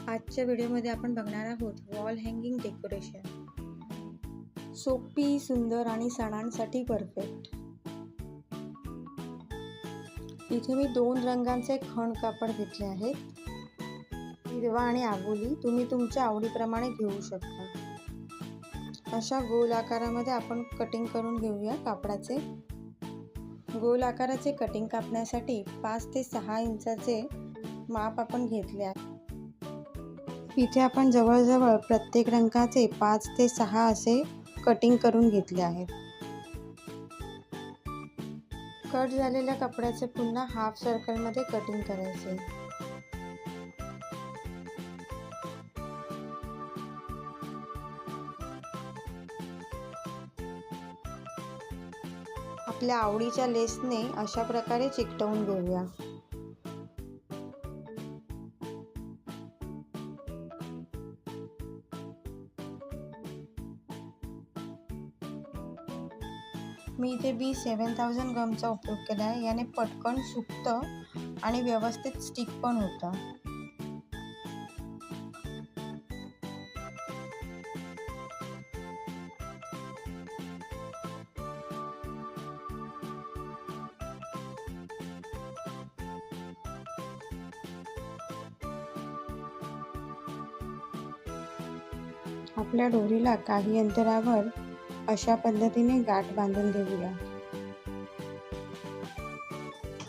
आजच्या व्हिडिओमध्ये आपण बघणार आहोत वॉल हँगिंग डेकोरेशन. सोपी, सुंदर आणि सणांसाठी परफेक्ट. इथे मी 2 रंगांचे खण कापड घेतले आहेत. हिरवा आणि आबोली. तुम्ही तुमच्या आवडीप्रमाणे घेऊ शकता. अशा गोल आकारामध्ये आपण कटिंग करून घेऊया कापडाचे. गोल आकाराचे कटिंग कापण्यासाठी 5 ते 6 इंचाचे माप आपण घेतले आहे. इथे आपण जवळजवळ प्रत्येक रंगाचे 5 ते 6 असे कटिंग करून घेतले आहेत. कट झालेल्या कपड्याचे पुन्हा हाफ सर्कलमध्ये कटिंग करायचे. आपल्या आवडीच्या लेसने अशा प्रकारे चिकटवून घेऊया. मी इथे B7000 गमचा उपयोग केला आहे. याने पटकन सुकतं आणि व्यवस्थित स्टिक पण होतं. आपल्या दोरीला काही अंतरावर अशा पद्धतीने गाठ बांधून घेऊया.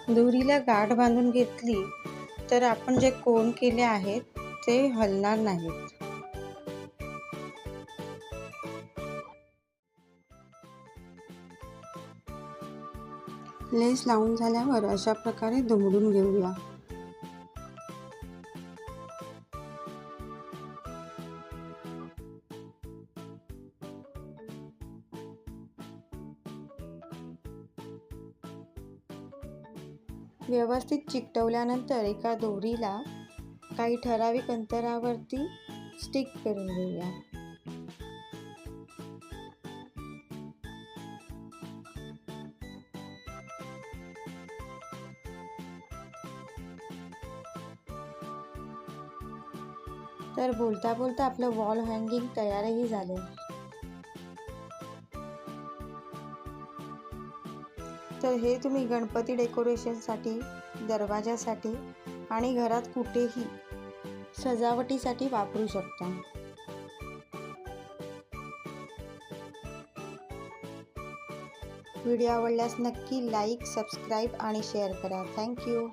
दोरीला गाठ बांधून घेतली तर आपण जे कोन केले आहेत ते हलणार नाहीत. लेस लावून झाल्यावर अशा प्रकारे दुमडून घेऊया. व्यवस्थित चिकटवल्यानंतर एका दोरीला काही ठराविक अंतरावरती स्टिक करून घेऊया. तर बोलता बोलता आपलं वॉल हँगिंग तयारही झाले. तर हे तुम्ही गणपती डेकोरेशनसाठी, दरवाजासाठी आणि घरात कुठेही सजावटीसाठी वापरू शकता. व्हिडिओ आवडल्यास नक्की लाईक, सबस्क्राईब आणि शेअर करा. थँक्यू.